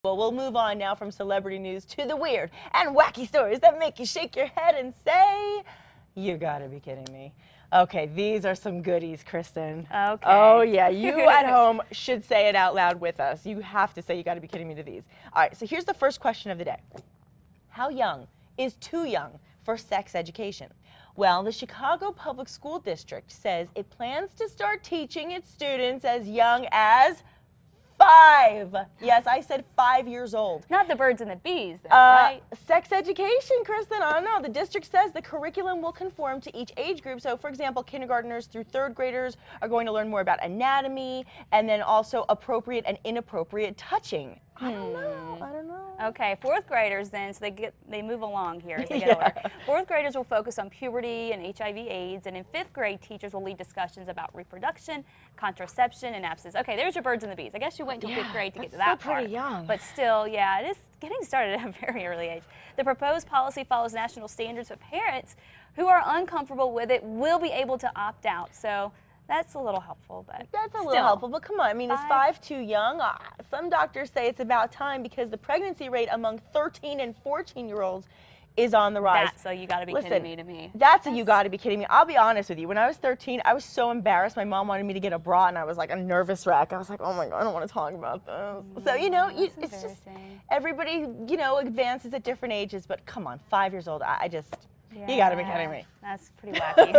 Well, we'll move on now from celebrity news to the weird and wacky stories that make you shake your head and say, you gotta be kidding me. Okay, these are some goodies, Kristen. Okay. Oh yeah, you at home should say it out loud with us. You have to say you gotta be kidding me to these. All right, so here's the first question of the day. How young is too young for sex education? Well, the Chicago Public School District says it plans to start teaching its students as young as 5. Yes, I said 5 years old. Not the birds and the bees, though, right? Sex education, Kristen. I don't know. The district says the curriculum will conform to each age group. So, for example, kindergartners through 3rd graders are going to learn more about anatomy and then also appropriate and inappropriate touching. I don't know. I don't know. Okay, 4th graders then, so they move along here as they get older. 4th graders will focus on puberty and HIV/AIDS, and in 5th grade, teachers will lead discussions about reproduction, contraception, and abstinence. Okay, there's your birds and the bees. I guess you wait until 5th grade to get to that part. Pretty young. But still, yeah, it is getting started at a very early age. The proposed policy follows national standards, but parents who are uncomfortable with it will be able to opt out. So that's a little helpful, but that's a little helpful. But come on, I mean, is 5 too young? Some doctors say it's about time because the pregnancy rate among 13 and 14-year-olds is on the rise. That's so you got to be kidding me to me. That's a you got to be kidding me. I'll be honest with you. When I was 13, I was so embarrassed. My mom wanted me to get a bra, and I was like a nervous wreck. I was like, oh my God, I don't want to talk about this. So, you know, it's just everybody, you know, advances at different ages. But come on, 5 years old, you got to be kidding me. That's pretty wacky.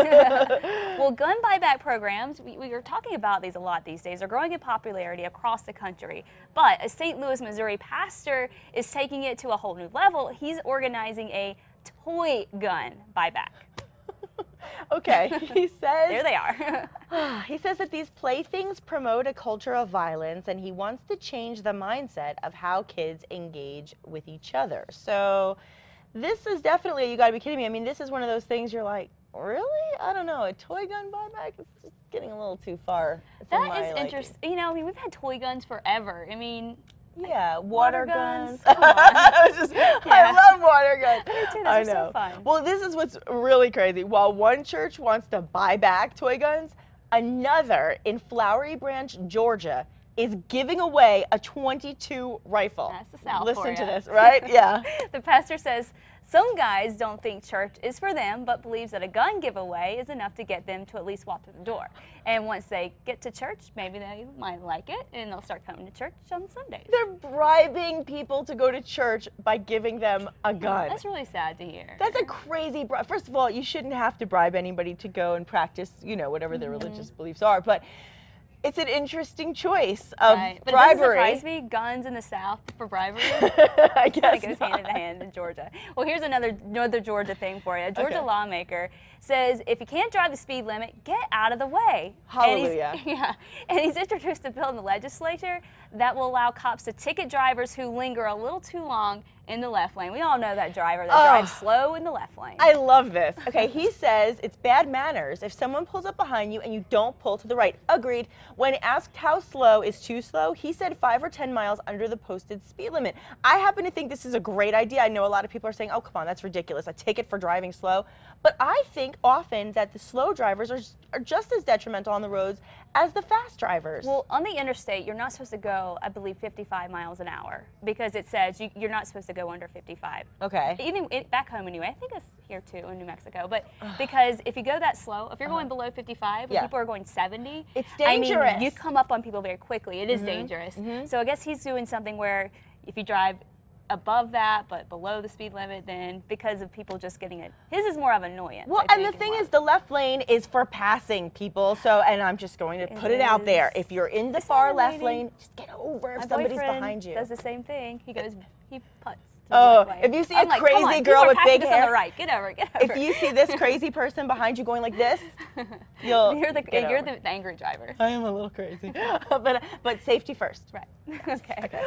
Well, gun buyback programs, we are talking about these a lot these days, are growing in popularity across the country. But a St. Louis, Missouri pastor is taking it to a whole new level. He's organizing a toy gun buyback. Okay, he says... There they are. He says that these playthings promote a culture of violence, and he wants to change the mindset of how kids engage with each other. So this is definitely, you gotta be kidding me. I mean, this is one of those things you're like, really? I don't know, a toy gun buyback is just getting a little too far. That is interesting. You know, I mean, we've had toy guns forever. I mean, yeah, water guns. Come on. I love water guns. Me too, I those are know. so fun. Well, this is what's really crazy. While one church wants to buy back toy guns, another in Flowery Branch, Georgia, is giving away a .22 rifle. That's the South Listen for to ya. this, right? Yeah. The pastor says some guys don't think church is for them, but believes that a gun giveaway is enough to get them to at least walk through the door. And once they get to church, maybe they might like it, and they'll start coming to church on Sundays. They're bribing people to go to church by giving them a gun. That's really sad to hear. That's a crazy bribe. First of all, you shouldn't have to bribe anybody to go and practice, you know, whatever their religious beliefs are. But it's an interesting choice of but bribery. But it doesn't surprise me, guns in the South for bribery. I guess it goes hand in hand in Georgia. Well, here's another Georgia thing for you. A Georgia lawmaker says if you can't drive the speed limit, get out of the way. Hallelujah. And he's introduced a bill in the legislature that will allow cops to ticket drivers who linger a little too long in the left lane. We all know that driver that drives slow in the left lane. I love this. Okay, he says it's bad manners if someone pulls up behind you and you don't pull to the right. Agreed. When asked how slow is too slow, he said 5 or 10 miles under the posted speed limit. I happen to think this is a great idea. I know a lot of people are saying, oh, come on, that's ridiculous. A ticket for driving slow. But I think often that the slow drivers are just as detrimental on the roads as the fast drivers. Well, on the interstate, you're not supposed to go, I believe, 55 miles an hour because it says you're not supposed to go under 55. Okay. Even back home anyway. I think it's here too in New Mexico. But because if you go that slow, if you're going below 55, when people are going 70, it's dangerous. I mean, you come up on people very quickly. It is dangerous. So I guess he's doing something where if you drive above that but below the speed limit, then because of people just getting it, his is more of annoyance. Well, and the thing is, the left lane is for passing people. So, and I'm just going to put it out there. If you're in the far left lane, just get over if somebody's behind you. Does the same thing. He putts. Oh, if you see a crazy girl with big hair, on the right. Get over. If you see this crazy person behind you going like this, you're the angry driver. I am a little crazy, but safety first. Right. Okay.